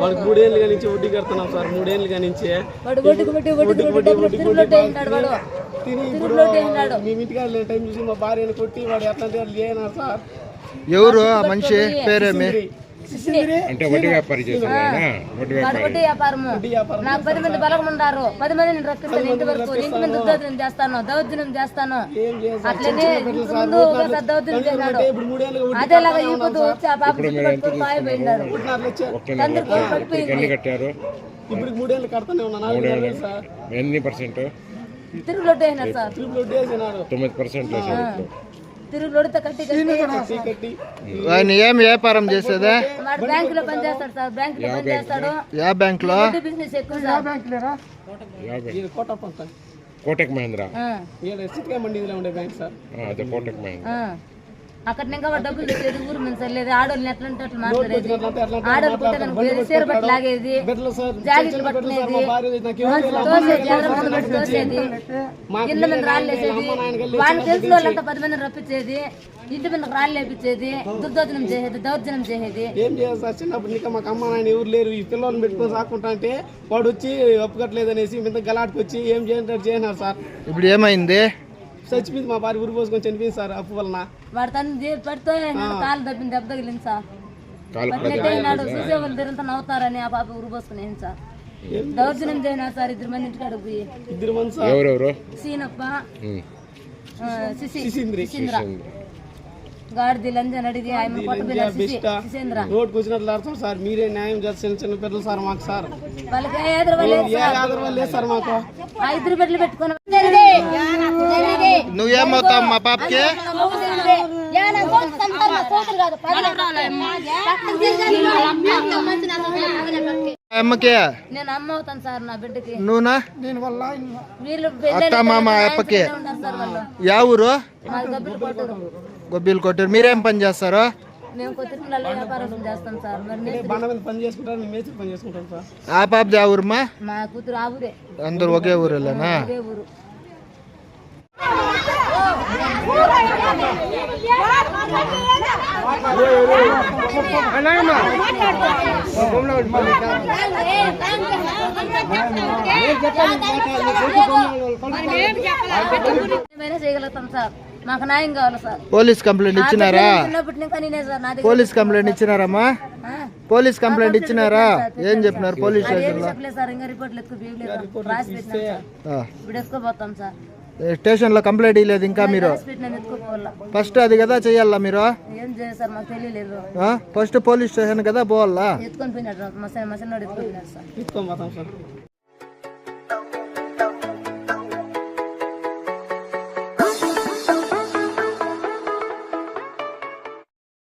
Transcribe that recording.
వాడికి 3 ఏళ్ళుగా నుంచి వడ్డీ కడుతున్నాం సార్. 3 ఏళ్ళుగా నుంచి తిని ఇప్పుడు మేము ఇంటికాడ లేని టైం చూసి మా భార్యను కొట్టి వాడు ఎట్లాంటి వాళ్ళు లేనారు సార్. ఎవరు ఆ మనిషి పేరేమి? అంటే వడ్డీ వ్యాపారి చేస్తున్నారా? వడ్డీ వ్యాపారము. నాకు 10 మంది బలగం ఉన్నారు. 10 మందిని రప్పిస్తాను ఇంటి వరకు. ఇంటి మీద దౌర్జన్యం చేస్తాను, దౌర్జన్యం చేస్తాను. అట్లనే ముందు ఒకసారి దౌర్జన్యం చేశాడు. అదేలాగా ఈ పొద్దు వచ్చి ఆ పాప పట్టుకొని మాయపోయినారు. ఎన్ని కట్టారు? ఇప్పుడు 3 ఏళ్ళు కడతానే ఉన్నాను సార్. ఎన్ని పర్సెంట్? తిరుగులొడ్డు అయినారు సార్. 9%. తిరుగులొడితే కట్టి ఆయన ఏం వ్యాపారం చేసేదా? బ్యాంక్ లో పని చేస్తాడు సార్. బ్యాంక్ లో పని చేస్తాడు. యా బ్యాంక్ లో? బిజినెస్ ఎక్కువ సార్. కోటక్ మహేంద్ర మండీలో ఉండే బ్యాంక్ సార్. అదే కోటక్ మహేంద్ర. అక్కడ ఇంకా డబ్బులు తెచ్చేది ఊరు మీద సర్లేదు. ఆడోళ్ళని ఎట్లా అట్లా మాట్లాడేది. ఆడోళ్ళు పుట్టేదానికి సీర బట్టి లాగేది, జాకెట్లు పట్టుకునేది, తోసేది, ఇళ్ళ మీద రాళ్ళు వేసేది. వాళ్ళు తెలిసిన వాళ్ళంతా 10 మందిని రప్పించేది, ఇంటి మీద రాళ్ళు లేపించేది, దుర్దోజనం చేసేది, దౌర్జన్యం చేసేది. ఏం చేయాలి సార్? చిన్నప్పుడు ఇంకా మాకు అమ్మ నాయన ఎవరు లేరు. ఈ పిల్లల్ని పెట్టుకొని సాకుంటా అంటే వాడు వచ్చి ఒప్పుకట్లేదు అనేసి మీద గలాటుకు వచ్చి ఏం చేయన్నారు సార్. ఇప్పుడు ఏమైంది? చచ్చిపోయింది. మా భార్య ఉరి పోసుకొని చనిపోయింది సార్ అప్పు వలన. వాడు తను పడితే కాలు దెబ్బ తగిలింది సార్. పట్టినట్టు చూసే వాళ్ళు తిరంతా నవ్వుతారని ఆ పాప ఉరి పోసుకుని సార్. దౌర్జన్యం చేయనా సార్. 2 మంది ఇంటికాడ పోయి 2 మంది సార్. ఎవరెవరు? సీనప్ప, సిసింద్ర, గాడిది లంజన్ అడిగి ఆయన కొట్టబింద్ర రోడ్కు వచ్చినట్లు ఆడుతాం సార్. మీరే న్యాయం చేస్తారు. చిన్న పిల్లలు సార్ మాకు సార్. వాళ్ళకి లేదు సార్ మాకు. 5 బిడ్డలు పెట్టుకుని నువ్వేమవుతావు మా పాపకి? అమ్మకి నేను అమ్మ అవుతాను సార్. నా బిడ్డకి నువ్వునా? వీళ్ళు అత్త మామ అప్పకి. యా ఊరు? గొబ్బిలు కొట్టారు. మీరేం పని చేస్తారు? మేము కొత్తిమీరలో వ్యాపారం చేస్తాం సార్. మరి పని చేసుకుంటారు, మేము మేస్త్రి పని చేసుకుంటాం సార్. ఆ పాప యా ఊరుమా? మా కూతురు ఆ ఊరే. అందరు ఒకే ఊరేనా? ఒకే ఊరు. చేయగలుగుతాం సార్. మాకు న్యాయం కావాలి సార్. పోలీస్ కంప్లైంట్ ఇచ్చినారా? పోలీస్ కంప్లైంట్ ఇచ్చినారమ్మా? పోలీస్ కంప్లైంట్ ఇచ్చినారా? ఏం చెప్పినారు పోలీస్ స్టేషన్ లో? సార్ ఇంకా రిపోర్ట్లు ఎక్కువ రాసి పెట్టినాం సార్. ఇప్పుడు ఎక్కువపోతాం సార్. స్టేషన్ లో కంప్లైంట్ ఇవ్వలేదు ఇంకా మీరు? ఫస్ట్ అది కదా చెయ్యాలా మీరు? ఏం చేయాలి సార్ మాకు తెలియలేదు. ఫస్ట్ పోలీస్ స్టేషన్ కదా పోవాలా? ఎత్తుకొని పోయినాడు మసన్ ఎత్తుకొని పోయినాడు సార్.